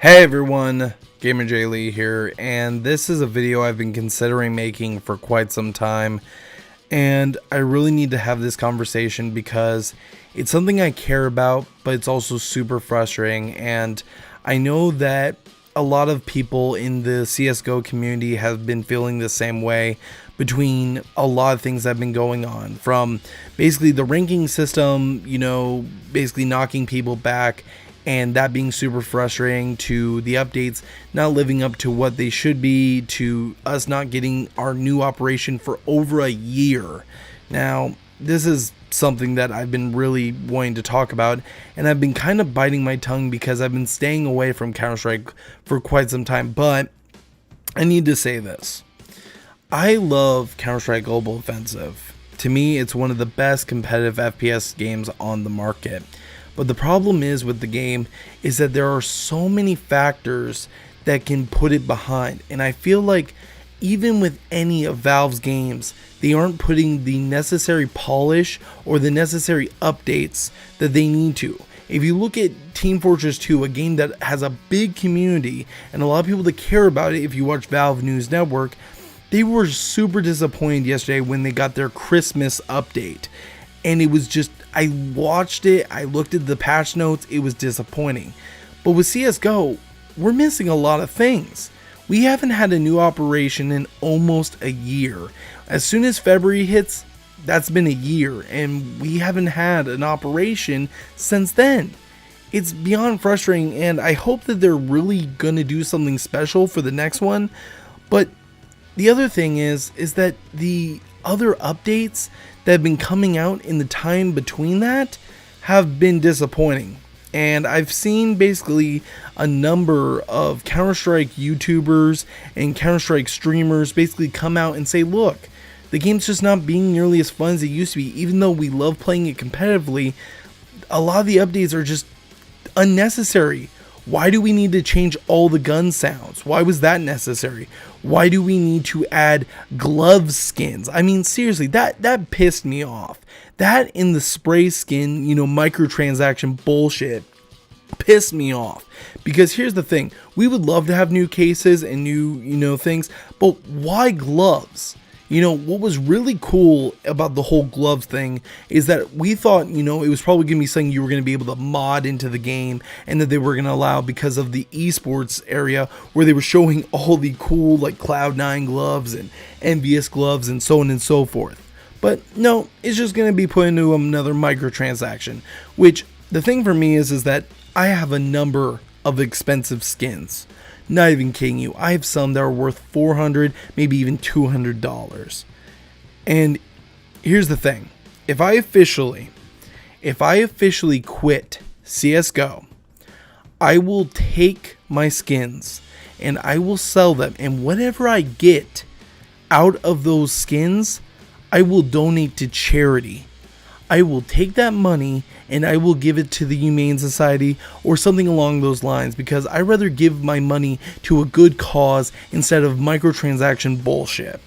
Hey everyone, GamerJlee here, and this is a video I've been considering making for quite some time, and I really need to have this conversation because it's something I care about, but it's also super frustrating, and I know that a lot of people in the CSGO community have been feeling the same way between a lot of things that have been going on, from basically the ranking system, basically knocking people back, and that being super frustrating, to the updates not living up to what they should be, to us not getting our new operation for over a year. Now, this is something that I've been really wanting to talk about, and I've been kind of biting my tongue because I've been staying away from Counter-Strike for quite some time, but I need to say this. I love Counter-Strike Global Offensive. To me, it's one of the best competitive FPS games on the market. But the problem is with the game is that there are so many factors that can put it behind. And I feel like even with any of Valve's games, they aren't putting the necessary polish or the necessary updates that they need to. If you look at Team Fortress 2, a game that has a big community and a lot of people that care about it, if you watch Valve News Network, they were super disappointed yesterday when they got their Christmas update. And it was just, I watched it, I looked at the patch notes, it was disappointing. But with CSGO, we're missing a lot of things. We haven't had a new operation in almost a year. As soon as February hits, that's been a year, and we haven't had an operation since then. It's beyond frustrating, and I hope that they're really gonna do something special for the next one. But the other thing is that the other updates that have been coming out in the time between that have been disappointing. And I've seen basically a number of Counter-Strike YouTubers and Counter-Strike streamers basically come out and say, look, the game's just not being nearly as fun as it used to be. Even though we love playing it competitively, a lot of the updates are just unnecessary. Why do we need to change all the gun sounds? Why was that necessary? Why do we need to add glove skins? I mean, seriously, that pissed me off. That in the spray skin, microtransaction bullshit pissed me off. Because here's the thing, we would love to have new cases and new, things, but why gloves? What was really cool about the whole glove thing is that we thought, it was probably going to be something you were going to be able to mod into the game, and that they were going to allow because of the esports area where they were showing all the cool like Cloud9 gloves and Envious gloves and so on and so forth. But no, it's just going to be put into another microtransaction, which the thing for me is that I have a number of expensive skins. Not even kidding you. I have some that are worth $400, maybe even $200. And here's the thing. If I officially quit CSGO, I will take my skins and I will sell them. And whatever I get out of those skins, I will donate to charity. I will take that money and I will give it to the Humane Society or something along those lines, because I'd rather give my money to a good cause instead of microtransaction bullshit.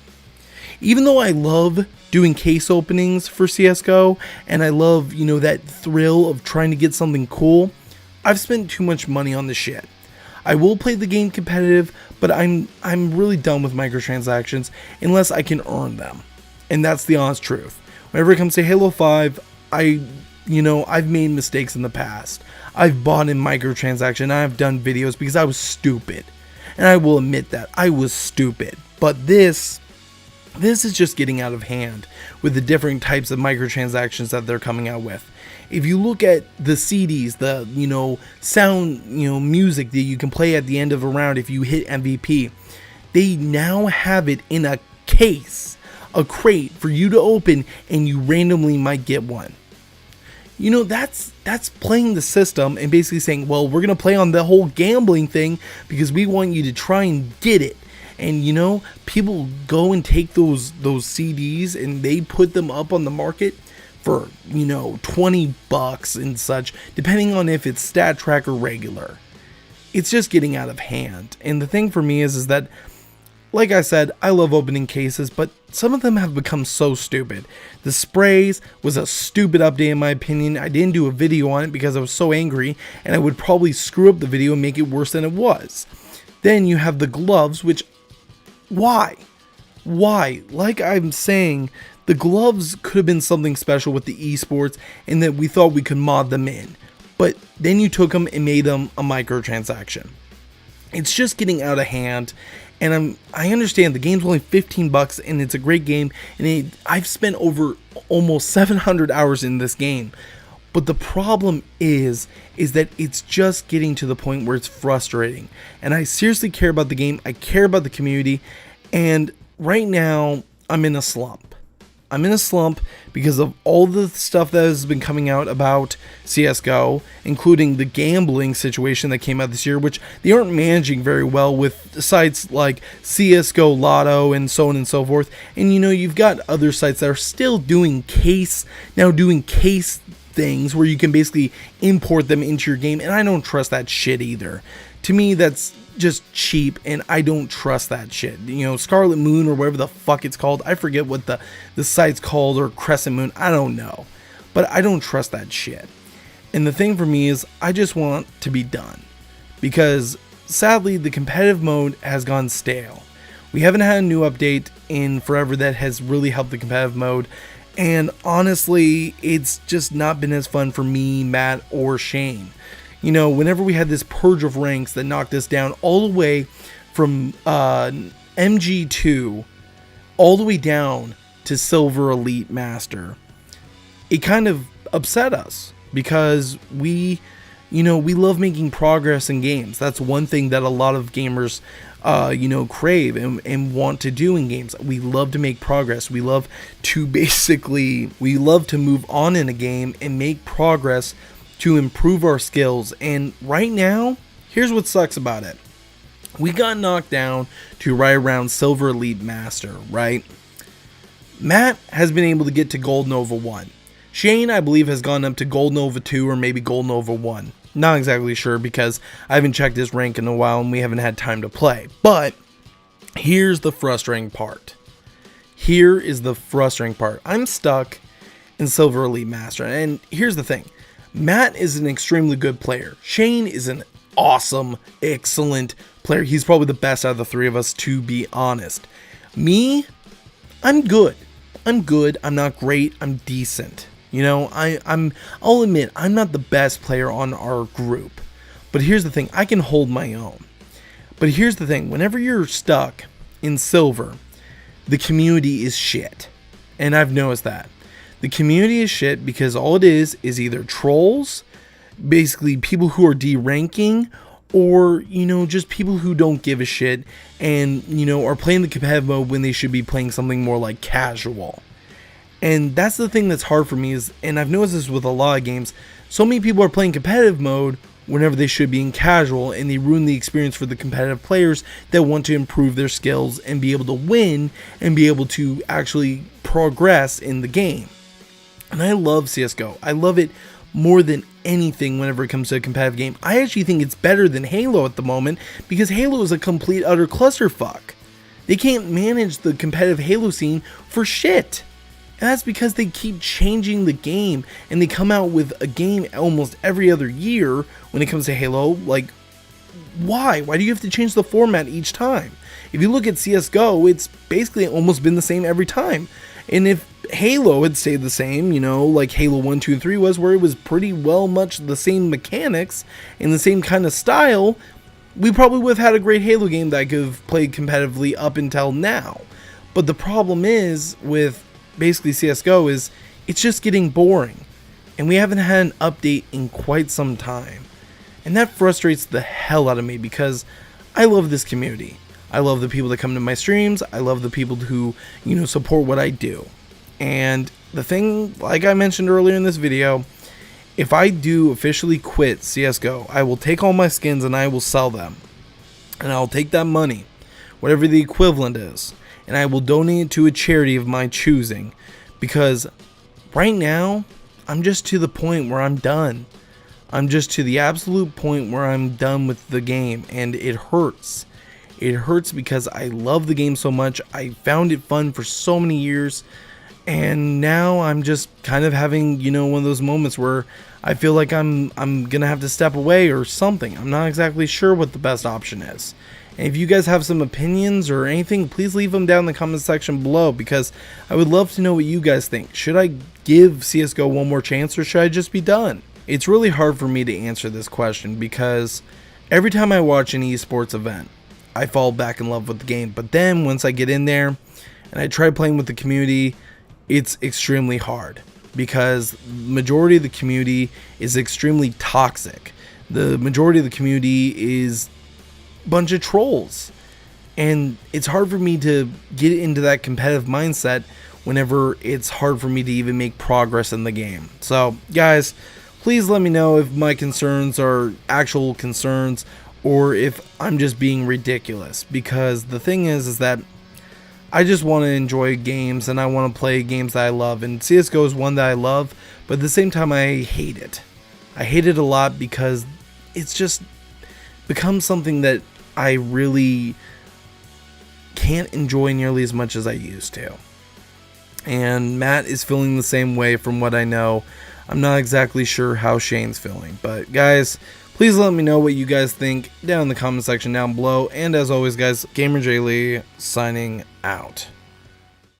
Even though I love doing case openings for CSGO and I love, that thrill of trying to get something cool, I've spent too much money on this shit. I will play the game competitive, but I'm really done with microtransactions unless I can earn them. And that's the honest truth. Whenever it comes to Halo 5, I've made mistakes in the past. I've bought in microtransaction. I've done videos because I was stupid. And I will admit that. I was stupid. But this is just getting out of hand with the different types of microtransactions that they're coming out with. If you look at the CDs, the, sound, music that you can play at the end of a round if you hit MVP, they now have it in a case, a crate for you to open, and you randomly might get one. That's playing the system and basically saying, well, we're going to play on the whole gambling thing because we want you to try and get it. And people go and take those CDs and they put them up on the market for, $20 and such, depending on if it's stat track or regular. It's just getting out of hand. And the thing for me is that like I said, I love opening cases, but some of them have become so stupid. The sprays was a stupid update in my opinion. I didn't do a video on it because I was so angry, and I would probably screw up the video and make it worse than it was. Then you have the gloves, which, why? Why? Like I'm saying, the gloves could have been something special with the esports, and that we thought we could mod them in. But then you took them and made them a microtransaction. It's just getting out of hand, and I understand the game's only $15 and it's a great game, and I've spent over almost 700 hours in this game. But the problem is that it's just getting to the point where it's frustrating. And I seriously care about the game, I care about the community, and right now I'm in a slump. I'm in a slump because of all the stuff that has been coming out about CSGO, including the gambling situation that came out this year, which they aren't managing very well with sites like CSGO Lotto and so on and so forth. And you've got other sites that are still doing case things where you can basically import them into your game, and I don't trust that shit either. To me, that's just cheap, and I don't trust that shit. Scarlet Moon or whatever the fuck it's called, I forget what the site's called, or Crescent Moon, I don't know, but I don't trust that shit. And the thing for me is, I just want to be done, because sadly the competitive mode has gone stale. We haven't had a new update in forever that has really helped the competitive mode, and honestly it's just not been as fun for me, Matt, or Shane. Whenever we had this purge of ranks that knocked us down all the way from MG2 all the way down to Silver Elite Master, it kind of upset us because we love making progress in games. That's one thing that a lot of gamers crave and want to do in games. We love to make progress. We love to move on in a game and make progress to improve our skills. And right now, here's what sucks about it. We got knocked down to right around Silver Elite Master, right? Matt has been able to get to Gold Nova 1. Shane, I believe, has gone up to Gold Nova 2 or maybe Gold Nova 1. Not exactly sure because I haven't checked his rank in a while and we haven't had time to play. But here's the frustrating part. I'm stuck in Silver Elite Master. And here's the thing. Matt is an extremely good player. Shane is an awesome, excellent player. He's probably the best out of the three of us, to be honest. Me, I'm good. I'm not great. I'm decent. I'll admit I'm not the best player on our group. But here's the thing. I can hold my own. But here's the thing. Whenever you're stuck in silver, the community is shit. And I've noticed that. The community is shit because all it is either trolls, basically people who are deranking, or, just people who don't give a shit and, are playing the competitive mode when they should be playing something more like casual. And that's the thing that's hard for me and I've noticed this with a lot of games, so many people are playing competitive mode whenever they should be in casual, and they ruin the experience for the competitive players that want to improve their skills and be able to win and be able to actually progress in the game. And I love CSGO. I love it more than anything whenever it comes to a competitive game. I actually think it's better than Halo at the moment because Halo is a complete utter clusterfuck. They can't manage the competitive Halo scene for shit. And that's because they keep changing the game and they come out with a game almost every other year when it comes to Halo. Like, why? Why do you have to change the format each time? If you look at CSGO, it's basically almost been the same every time. And if Halo had stayed the same, like Halo 1, 2, and 3 was, where it was pretty well much the same mechanics and the same kind of style, we probably would have had a great Halo game that I could have played competitively up until now. But the problem is with basically CSGO is it's just getting boring. And we haven't had an update in quite some time. And that frustrates the hell out of me because I love this community. I love the people that come to my streams. I love the people who, support what I do. And the thing, like I mentioned earlier in this video, if I do officially quit CSGO, I will take all my skins and I will sell them. And I'll take that money, whatever the equivalent is, and I will donate it to a charity of my choosing. Because right now, I'm just to the point where I'm done. I'm just to the absolute point where I'm done with the game, and it hurts. It hurts because I love the game so much. I found it fun for so many years, and now I'm just kind of having, one of those moments where I feel like I'm gonna have to step away or something. I'm not exactly sure what the best option is. And if you guys have some opinions or anything, please leave them down in the comment section below, because I would love to know what you guys think. Should I give CSGO one more chance, or should I just be done? It's really hard for me to answer this question, because every time I watch an esports event, I fall back in love with the game. But then once I get in there and I try playing with the community, it's extremely hard, because the majority of the community is extremely toxic. The majority of the community is bunch of trolls, and it's hard for me to get into that competitive mindset whenever it's hard for me to even make progress in the game. So guys, please let me know if my concerns are actual concerns or if I'm just being ridiculous, because the thing is that I just want to enjoy games and I want to play games that I love, and CSGO is one that I love, but at the same time I hate it. I hate it a lot because it's just become something that I really can't enjoy nearly as much as I used to. And Matt is feeling the same way from what I know. I'm not exactly sure how Shane's feeling, but guys, please let me know what you guys think down in the comment section down below. And as always guys, GamerJlee signing out.